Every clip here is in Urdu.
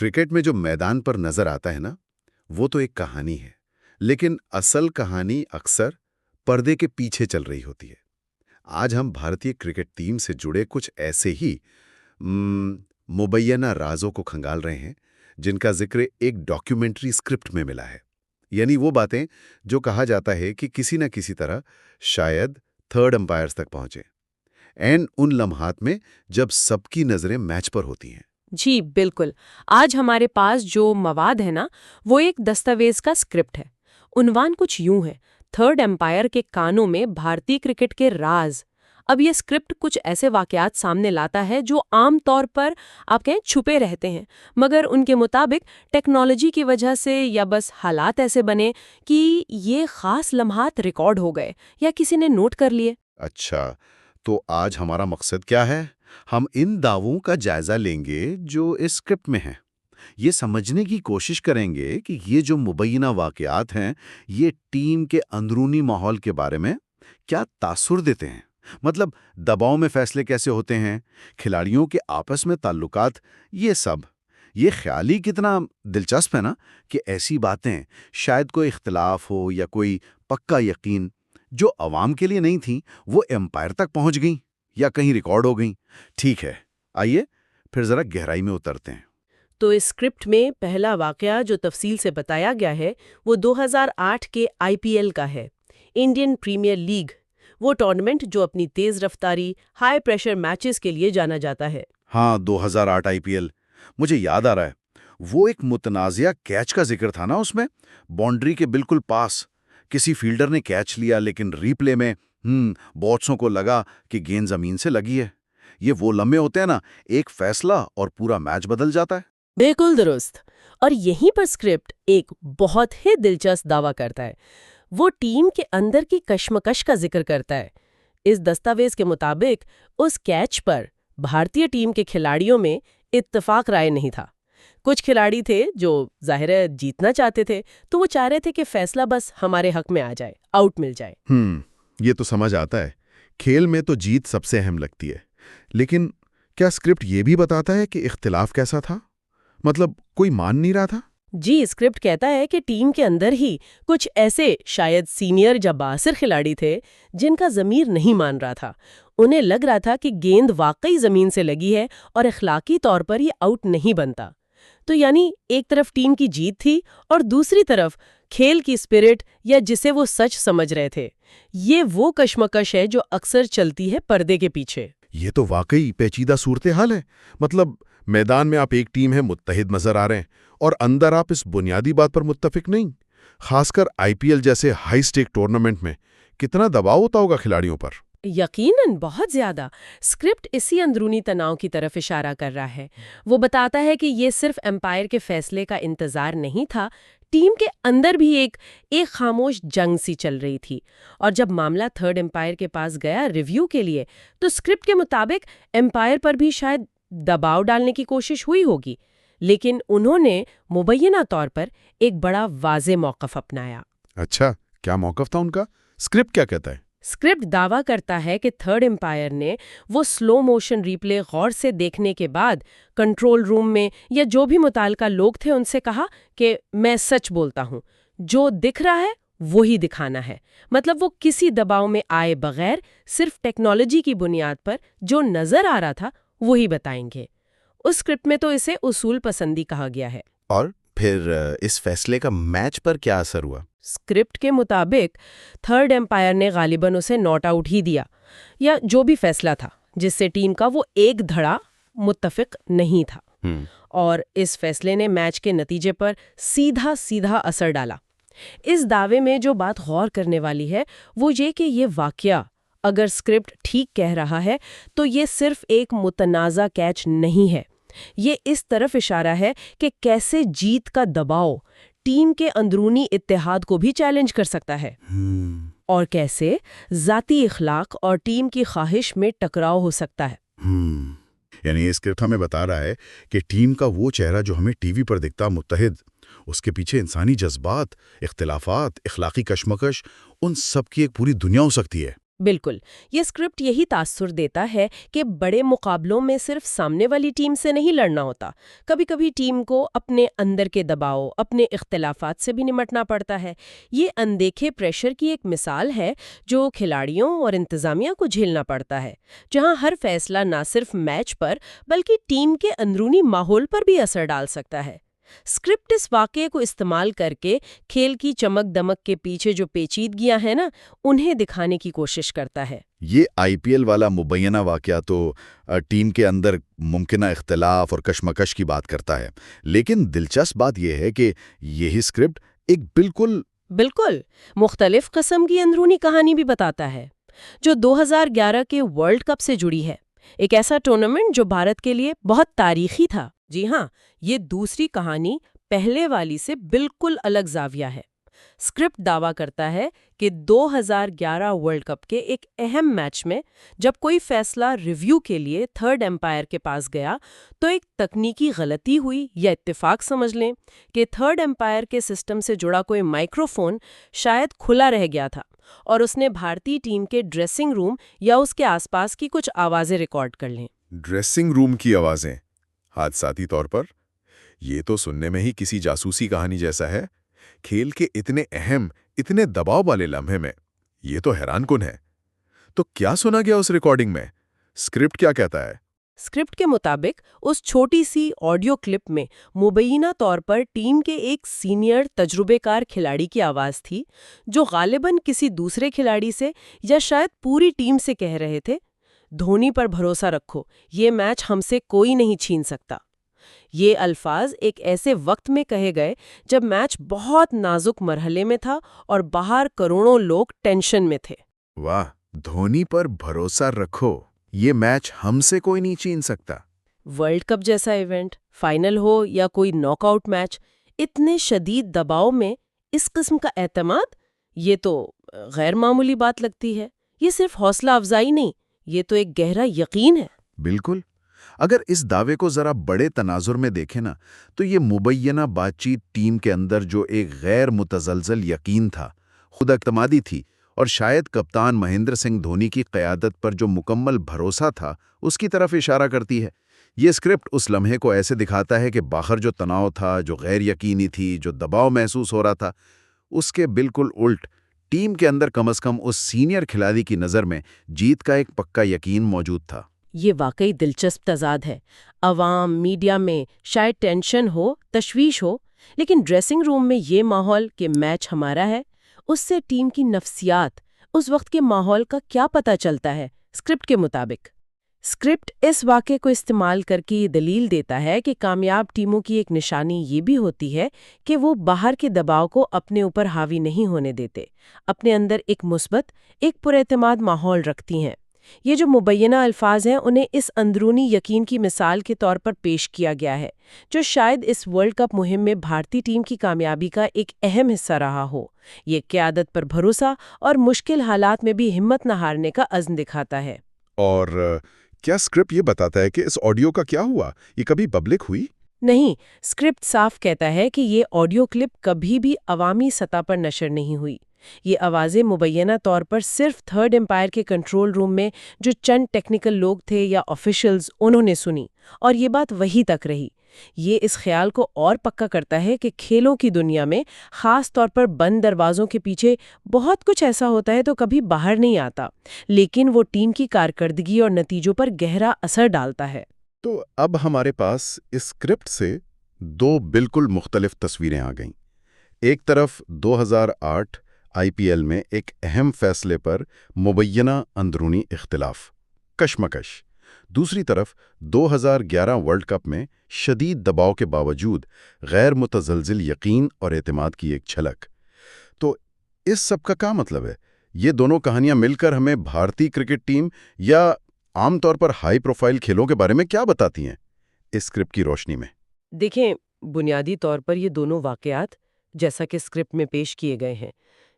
کرکٹ میں جو میدان پر نظر آتا ہے نا، وہ تو ایک کہانی ہے، لیکن اصل کہانی اکثر پردے کے پیچھے چل رہی ہوتی ہے۔ آج ہم بھارتی کرکٹ ٹیم سے جڑے کچھ ایسے ہی مبینہ رازوں کو کھنگال رہے ہیں جن کا ذکر ایک ڈاکیومنٹری اسکرپٹ میں ملا ہے۔ یعنی وہ باتیں جو کہا جاتا ہے کہ کسی نہ کسی طرح شاید تھرڈ امپائرز تک پہنچے، ان لمحات میں جب سب کی نظریں میچ پر ہوتی ہیں۔ جی بالکل، آج ہمارے پاس جو مواد ہے نا، وہ ایک دستاویز کا اسکرپٹ ہے۔ عنوان کچھ یوں ہے: تھرڈ امپائر کے کانوں میں بھارتی کرکٹ کے راز۔ اب یہ اسکرپٹ کچھ ایسے واقعات سامنے لاتا ہے جو عام طور پر آپ کہیں چھپے رہتے ہیں، مگر ان کے مطابق ٹیکنالوجی کی وجہ سے یا بس حالات ایسے بنے کہ یہ خاص لمحات ریکارڈ ہو گئے یا کسی نے نوٹ کر لیے۔ اچھا، تو آج ہمارا مقصد کیا ہے؟ ہم ان دعووں کا جائزہ لیں گے جو اس اسکرپٹ میں ہیں۔ یہ سمجھنے کی کوشش کریں گے کہ یہ جو مبینہ واقعات ہیں، یہ ٹیم کے اندرونی ماحول کے بارے میں کیا تاثر دیتے ہیں۔ مطلب دباؤ میں فیصلے کیسے ہوتے ہیں، کھلاڑیوں کے آپس میں تعلقات، یہ سب۔ یہ خیال ہی کتنا دلچسپ ہے نا کہ ایسی باتیں، شاید کوئی اختلاف ہو یا کوئی پکا یقین، جو عوام کے لیے نہیں تھیں، وہ امپائر تک پہنچ گئیں یا کہیں ریکارڈ ہو گئیں۔ ٹھیک ہے، آئیے پھر ذرا گہرائی میں اترتے ہیں۔ تو اس اسکرپٹ میں پہلا واقعہ جو تفصیل سے بتایا گیا ہے وہ 2008 کے IPL کا ہے، انڈین پریمیئر لیگ، وہ ٹورنامنٹ جو اپنی تیز رفتاری، ہائی پریشر میچز کے لیے جانا جاتا ہے۔ ہاں، 2008 IPL، مجھے یاد آ رہا ہے۔ وہ ایک متنازعہ کیچ کا ذکر تھا نا اس میں، باؤنڈری کے بالکل پاس کسی فیلڈر نے کیچ لیا، لیکن ری پلے میں باٹسوں کو لگا کہ گیند زمین سے لگی ہے۔ یہ وہ لمحے ہوتے ہیں نا، ایک فیصلہ اور پورا میچ بدل جاتا ہے۔ بالکل درست، اور یہیں پر اسکرپٹ ایک بہت ہی دلچسپ دعویٰ کرتا ہے۔ وہ ٹیم کے اندر کی کشمکش کا ذکر کرتا ہے۔ اس دستاویز کے مطابق اس کیچ پر بھارتی ٹیم کے کھلاڑیوں میں اتفاق رائے نہیں تھا۔ کچھ کھلاڑی تھے جو ظاہر ہے جیتنا چاہتے تھے، تو وہ چاہ رہے تھے کہ فیصلہ بس ہمارے حق میں آ جائے، آؤٹ مل جائے۔ یہ تو سمجھ آتا ہے، کھیل میں تو جیت سب سے اہم لگتی ہے۔ لیکن کیا اسکرپٹ یہ بھی بتاتا ہے کہ اختلاف کیسا تھا؟ مطلب کوئی مان نہیں رہا تھا؟ جی، اسکرپٹ کہتا ہے کہ ٹیم کے اندر ہی کچھ ایسے شاید سینئر یا بااثر کھلاڑی تھے جن کا ضمیر نہیں مان رہا تھا۔ انہیں لگ رہا تھا کہ گیند واقعی زمین سے لگی ہے اور اخلاقی طور پر یہ آؤٹ نہیں بنتا۔ تو یعنی ایک طرف ٹیم کی جیت تھی اور دوسری طرف کھیل کی اسپرٹ، یا جسے وہ سچ سمجھ رہے تھے۔ یہ وہ کشمکش ہے جو اکثر چلتی ہے پردے کے پیچھے۔ یہ تو واقعی پیچیدہ صورتحال ہے۔ مطلب میدان میں آپ ایک ٹیم ہے، متحد نظر آ رہے ہیں، اور اندر آپ اس بنیادی بات پر متفق نہیں۔ خاص کر IPL جیسے ہائی سٹیک ٹورنامنٹ میں کتنا دباؤ ہوتا ہوگا کھلاڑیوں پر۔ یقیناً بہت زیادہ۔ اسکرپٹ اسی اندرونی تناؤ کی طرف اشارہ کر رہا ہے۔ وہ بتاتا ہے کہ یہ صرف امپائر کے فیصلے کا انتظار نہیں تھا، ٹیم کے اندر بھی ایک خاموش جنگ سی چل رہی تھی۔ اور جب معاملہ تھرڈ امپائر کے پاس گیا ریویو کے لیے، تو اسکرپٹ کے مطابق امپائر پر بھی شاید دباؤ ڈالنے کی کوشش ہوئی ہوگی، لیکن انہوں نے مبینہ طور پر ایک بڑا واضح موقف اپنایا۔ اچھا، کیا موقف تھا ان کا؟ اسکرپٹ کیا کہتا ہے؟ اسکرپٹ دعویٰ کرتا ہے کہ تھرڈ امپائر نے وہ سلو موشن ریپلے غور سے دیکھنے کے بعد کنٹرول روم میں یا جو بھی متعلقہ لوگ تھے ان سے کہا کہ میں سچ بولتا ہوں، جو دکھ رہا ہے وہی دکھانا ہے۔ مطلب وہ کسی دباؤ میں آئے بغیر صرف ٹیکنالوجی کی بنیاد پر جو نظر آ رہا تھا وہی بتائیں گے۔ اس اسکرپٹ میں تو اسے اصول پسندی کہا گیا ہے۔ اور پھر اس فیصلے کا میچ پر کیا اثر ہوا؟ اسکرپٹ کے مطابق تھرڈ امپائر نے غالباً اسے ناٹ آؤٹ ہی دیا، یا جو بھی فیصلہ تھا جس سے ٹیم کا وہ ایک دھڑا متفق نہیں تھا۔ اور اس فیصلے نے میچ کے نتیجے پر سیدھا اثر ڈالا۔ اس دعوے میں جو بات غور کرنے والی ہے وہ یہ کہ یہ واقعہ، اگر اسکرپٹ ٹھیک کہہ رہا ہے، تو یہ صرف ایک متنازع کیچ نہیں ہے۔ یہ اس طرف اشارہ ہے کہ کیسے جیت کا دباؤ ٹیم کے اندرونی اتحاد کو بھی چیلنج کر سکتا ہے، اور کیسے ذاتی اخلاق اور ٹیم کی خواہش میں ٹکراؤ ہو سکتا ہے۔ یعنی یہ اسکرپٹ ہمیں بتا رہا ہے کہ ٹیم کا وہ چہرہ جو ہمیں ٹی وی پر دکھتا متحد، اس کے پیچھے انسانی جذبات، اختلافات، اخلاقی کشمکش، ان سب کی ایک پوری دنیا ہو سکتی ہے۔ بالکل، یہ اسکرپٹ یہی تاثر دیتا ہے کہ بڑے مقابلوں میں صرف سامنے والی ٹیم سے نہیں لڑنا ہوتا، کبھی کبھی ٹیم کو اپنے اندر کے دباؤ، اپنے اختلافات سے بھی نمٹنا پڑتا ہے۔ یہ اندیکھے پریشر کی ایک مثال ہے جو کھلاڑیوں اور انتظامیہ کو جھیلنا پڑتا ہے، جہاں ہر فیصلہ نہ صرف میچ پر بلکہ ٹیم کے اندرونی ماحول پر بھی اثر ڈال سکتا ہے۔ اسکرپٹ اس واقعے کو استعمال کر کے کھیل کی چمک دمک کے پیچھے جو پیچیدگیاں ہیں نا، انہیں دکھانے کی کوشش کرتا ہے۔ یہ آئی پی ایل والا مبینہ واقعہ تو ٹیم کے اندر ممکنہ اختلاف اور کشمکش کی بات کرتا ہے، لیکن دلچسپ بات یہ ہے کہ یہی اسکرپٹ ایک بالکل مختلف قسم کی اندرونی کہانی بھی بتاتا ہے، جو 2011 کے ورلڈ کپ سے جڑی ہے، ایک ایسا ٹورنامنٹ جو بھارت کے لیے بہت تاریخی تھا۔ جی ہاں، یہ دوسری کہانی پہلے والی سے بالکل الگ زاویہ ہے۔ اسکرپٹ دعویٰ کرتا ہے کہ 2011 ورلڈ کپ کے ایک اہم میچ میں جب کوئی فیصلہ ریویو کے لیے تھرڈ امپائر کے پاس گیا تو ایک تکنیکی غلطی ہوئی، یا اتفاق سمجھ لیں کہ تھرڈ امپائر کے سسٹم سے جڑا کوئی مائکرو فون شاید کھلا رہ گیا تھا، اور اس نے بھارتی ٹیم کے ڈریسنگ روم یا اس کے آس پاس کی کچھ آوازیں ریکارڈ کر لیں۔ ڈریسنگ روم کی آوازیں، حادثاتی طور پر یہ تو سننے میں ہی کسی جاسوسی کہانی جیسا ہے۔ کھیل کے اتنے اہم، اتنے دباؤ والے لمحے میں یہ تو حیران کن ہے۔ تو کیا سنا گیا اس ریکارڈنگ میں؟ اسکرپٹ کیا کہتا ہے؟ اسکرپٹ کے مطابق اس چھوٹی سی آڈیو کلپ میں مبینہ طور پر ٹیم کے ایک سینئر تجربے کار کھلاڑی کی آواز تھی، جو غالباً کسی دوسرے کھلاڑی سے یا شاید پوری ٹیم سے کہہ رہے تھے، دھونی پر بھروسہ رکھو، یہ میچ ہم سے کوئی نہیں چھین سکتا۔ یہ الفاظ ایک ایسے وقت میں کہے گئے جب میچ بہت نازک مرحلے میں تھا اور باہر کروڑوں لوگ ٹینشن میں تھے۔ واہ، دھونی پر بھروسہ رکھو، یہ میچ ہم سے کوئی نہیں چھین سکتا۔ ورلڈ کپ جیسا ایونٹ، فائنل ہو یا کوئی ناک آؤٹ میچ، اتنے شدید دباؤ میں اس قسم کا اعتماد، یہ تو غیر معمولی بات لگتی ہے۔ یہ صرف حوصلہ افزائی نہیں، یہ تو ایک گہرا یقین ہے۔ بالکل۔ اگر اس دعوے کو ذرا بڑے تناظر میں دیکھیں نا، تو یہ مبینہ بات چیت ٹیم کے اندر جو ایک غیر متزلزل یقین تھا، خود اعتمادی تھی، اور شاید کپتان مہندر سنگھ دھونی کی قیادت پر جو مکمل بھروسہ تھا، اس کی طرف اشارہ کرتی ہے۔ یہ اسکرپٹ اس لمحے کو ایسے دکھاتا ہے کہ باہر جو تناؤ تھا، جو غیر یقینی تھی، جو دباؤ محسوس ہو رہا تھا، اس کے بالکل الٹ ٹیم کے اندر کم از کم اس سینئر کھلاڑی کی نظر میں جیت کا ایک پکا یقین موجود تھا۔ یہ واقعی دلچسپ تضاد ہے۔ عوام، میڈیا میں شاید ٹینشن ہو، تشویش ہو، لیکن ڈریسنگ روم میں یہ ماحول کہ میچ ہمارا ہے، اس سے ٹیم کی نفسیات، اس وقت کے ماحول کا کیا پتہ چلتا ہے؟ اسکرپٹ کے مطابق اسکرپٹ اس واقعے کو استعمال کر کے یہ دلیل دیتا ہے کہ کامیاب ٹیموں کی ایک نشانی یہ بھی ہوتی ہے کہ وہ باہر کے دباؤ کو اپنے اوپر حاوی نہیں ہونے دیتے، اپنے اندر ایک مثبت، ایک پر اعتماد ماحول رکھتی ہیں۔ یہ جو مبینہ الفاظ ہیں، انہیں اس اندرونی یقین کی مثال کے طور پر پیش کیا گیا ہے، جو شاید اس ورلڈ کپ مہم میں بھارتی ٹیم کی کامیابی کا ایک اہم حصہ رہا ہو۔ یہ قیادت پر بھروسہ اور مشکل حالات میں بھی ہمت نہ ہارنے کا عزم دکھاتا ہے۔ اور کیا اسکرپٹ یہ بتاتا ہے کہ اس آڈیو کا کیا ہوا؟ یہ کبھی پبلک ہوئی؟ نہیں، اسکرپٹ صاف کہتا ہے کہ یہ آڈیو کلپ کبھی بھی عوامی سطح پر نشر نہیں ہوئی۔ یہ آوازیں مبینہ طور پر صرف تھرڈ امپائر کے کنٹرول روم میں جو چند ٹیکنیکل لوگ تھے یا آفیشلز، انہوں نے سنی، اور یہ بات وہی تک رہی۔ یہ اس خیال کو اور پکا کرتا ہے کہ کھیلوں کی دنیا میں خاص طور پر بند دروازوں کے پیچھے بہت کچھ ایسا ہوتا ہے تو کبھی باہر نہیں آتا، لیکن وہ ٹیم کی کارکردگی اور نتیجوں پر گہرا اثر ڈالتا ہے۔ تو اب ہمارے پاس اس اسکرپٹ سے دو بالکل مختلف تصویریں آ گئیں۔ ایک طرف 2008 آئی پی ایل میں ایک اہم فیصلے پر مبینہ اندرونی اختلاف، کشمکش، دوسری طرف 2011 ورلڈ کپ میں شدید دباؤ کے باوجود غیر متزلزل یقین اور اعتماد کی ایک جھلک۔ تو اس سب کا کیا مطلب ہے؟ یہ دونوں کہانیاں مل کر ہمیں بھارتی کرکٹ ٹیم یا عام طور پر ہائی پروفائل کھیلوں کے بارے میں کیا بتاتی ہیں اس اسکرپٹ کی روشنی میں؟ دیکھیں، بنیادی طور پر یہ دونوں واقعات، جیسا کہ اسکرپٹ میں پیش کیے گئے ہیں،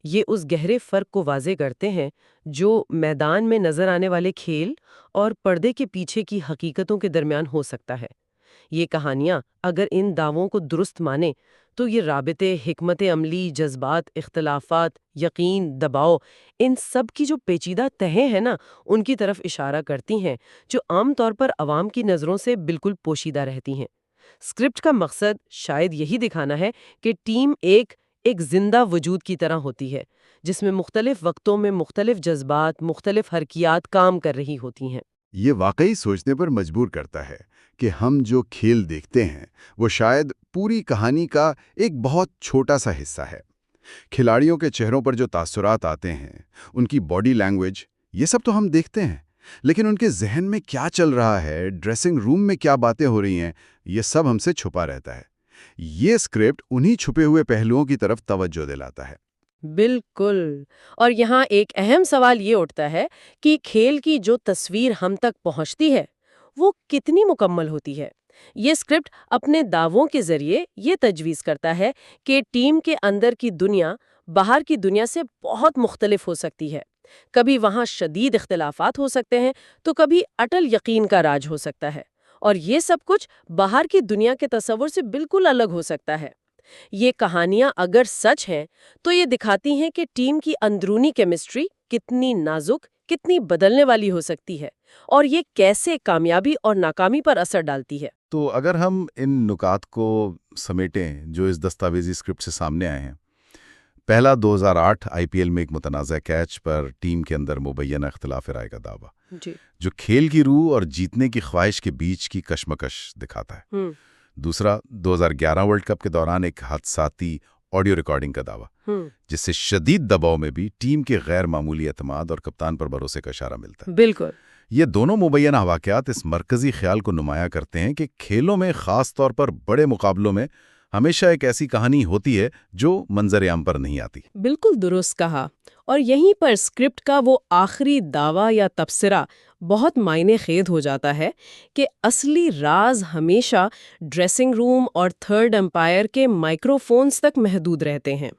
یہ اس گہرے فرق کو واضح کرتے ہیں جو میدان میں نظر آنے والے کھیل اور پردے کے پیچھے کی حقیقتوں کے درمیان ہو سکتا ہے۔ یہ کہانیاں اگر ان دعووں کو درست مانیں تو یہ رابطے، حکمت عملی، جذبات، اختلافات، یقین، دباؤ، ان سب کی جو پیچیدہ تہیں ہیں نا، ان کی طرف اشارہ کرتی ہیں، جو عام طور پر عوام کی نظروں سے بالکل پوشیدہ رہتی ہیں۔ اسکرپٹ کا مقصد شاید یہی دکھانا ہے کہ ٹیم ایک زندہ وجود کی طرح ہوتی ہے، جس میں مختلف وقتوں میں مختلف جذبات، مختلف حرکیات کام کر رہی ہوتی ہیں۔ یہ واقعی سوچنے پر مجبور کرتا ہے کہ ہم جو کھیل دیکھتے ہیں وہ شاید پوری کہانی کا ایک بہت چھوٹا سا حصہ ہے۔ کھلاڑیوں کے چہروں پر جو تاثرات آتے ہیں، ان کی باڈی لینگویج، یہ سب تو ہم دیکھتے ہیں، لیکن ان کے ذہن میں کیا چل رہا ہے، ڈریسنگ روم میں کیا باتیں ہو رہی ہیں، یہ سب ہم سے چھپا رہتا ہے۔ یہ اسکرپٹ انہی چھپے ہوئے پہلوؤں کی طرف توجہ دلاتا ہے۔ بالکل۔ اور یہاں ایک اہم سوال یہ اٹھتا ہے کہ کھیل کی جو تصویر ہم تک پہنچتی ہے وہ کتنی مکمل ہوتی ہے۔ یہ اسکرپٹ اپنے دعووں کے ذریعے یہ تجویز کرتا ہے کہ ٹیم کے اندر کی دنیا باہر کی دنیا سے بہت مختلف ہو سکتی ہے۔ کبھی وہاں شدید اختلافات ہو سکتے ہیں تو کبھی اٹل یقین کا راج ہو سکتا ہے، اور یہ سب کچھ باہر کی دنیا کے تصور سے بالکل الگ ہو سکتا ہے۔ یہ کہانیاں اگر سچ ہیں تو یہ دکھاتی ہیں کہ ٹیم کی اندرونی کیمسٹری کتنی نازک، کتنی بدلنے والی ہو سکتی ہے، اور یہ کیسے کامیابی اور ناکامی پر اثر ڈالتی ہے۔ تو اگر ہم ان نکات کو سمیٹیں جو اس دستاویزی اسکرپٹ سے سامنے آئے ہیں، پہلا 2008 IPL میں ایک متنازع کیچ پر ٹیم کے اندر مبینہ اختلاف رائے کا دعویٰ، جی۔ جو کھیل کی روح اور جیتنے کی خواہش کے بیچ کی کشمکش دکھاتا ہے۔ دوسرا 2011 ورلڈ کپ کے دوران ایک حادثاتی آڈیو ریکارڈنگ کا دعویٰ، جس سے شدید دباؤ میں بھی ٹیم کے غیر معمولی اعتماد اور کپتان پر بھروسے کا اشارہ ملتا ہے۔ بالکل۔ یہ دونوں مبینہ واقعات اس مرکزی خیال کو نمایاں کرتے ہیں کہ کھیلوں میں، خاص طور پر بڑے مقابلوں میں، ہمیشہ ایک ایسی کہانی ہوتی ہے جو منظر عام پر نہیں آتی۔ بالکل درست کہا۔ اور یہیں پر اسکرپٹ کا وہ آخری دعویٰ یا تبصرہ بہت معنی خیز ہو جاتا ہے کہ اصلی راز ہمیشہ ڈریسنگ روم اور تھرڈ امپائر کے مائکرو فونز تک محدود رہتے ہیں۔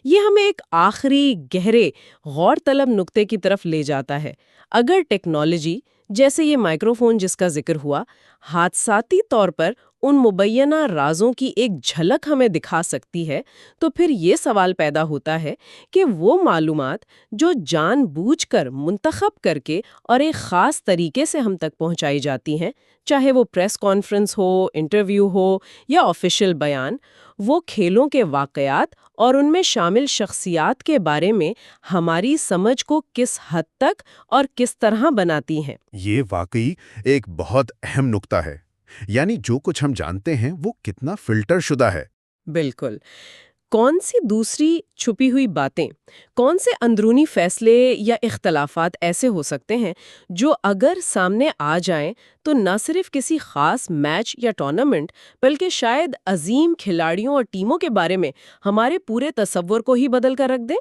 یہ ہمیں ایک آخری گہرے غور طلب نقطے کی طرف لے جاتا ہے۔ اگر ٹیکنالوجی جیسے یہ مائکرو فون جس کا ذکر ہوا، حادثاتی طور پر ان مبینہ رازوں کی ایک جھلک ہمیں دکھا سکتی ہے، تو پھر یہ سوال پیدا ہوتا ہے کہ وہ معلومات جو جان بوجھ کر منتخب کر کے اور ایک خاص طریقے سے ہم تک پہنچائی جاتی ہیں، چاہے وہ پریس کانفرنس ہو، انٹرویو ہو یا آفیشیل بیان، وہ کھیلوں کے واقعات اور ان میں شامل شخصیات کے بارے میں ہماری سمجھ کو کس حد تک اور کس طرح بناتی ہیں۔ یہ واقعی ایک بہت اہم نقطہ ہے، یعنی جو کچھ ہم جانتے ہیں وہ کتنا فلٹر شدہ ہے۔ بالکل۔ کون سی دوسری چھپی ہوئی باتیں، کون سے اندرونی فیصلے یا اختلافات ایسے ہو سکتے ہیں جو اگر سامنے آ جائیں تو نہ صرف کسی خاص میچ یا ٹورنامنٹ بلکہ شاید عظیم کھلاڑیوں اور ٹیموں کے بارے میں ہمارے پورے تصور کو ہی بدل کر رکھ دیں؟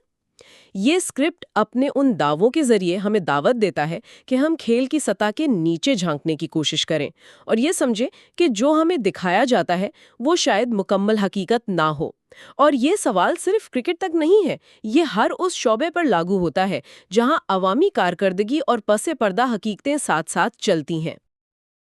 یہ اسکرپٹ اپنے ان دعووں کے ذریعے ہمیں دعوت دیتا ہے کہ ہم کھیل کی سطح کے نیچے جھانکنے کی کوشش کریں اور یہ سمجھیں کہ جو ہمیں دکھایا جاتا ہے وہ شاید مکمل حقیقت نہ ہو۔ اور یہ سوال صرف کرکٹ تک نہیں ہے، یہ ہر اس شعبے پر لاگو ہوتا ہے جہاں عوامی کارکردگی اور پس پردہ حقیقتیں ساتھ ساتھ چلتی ہیں۔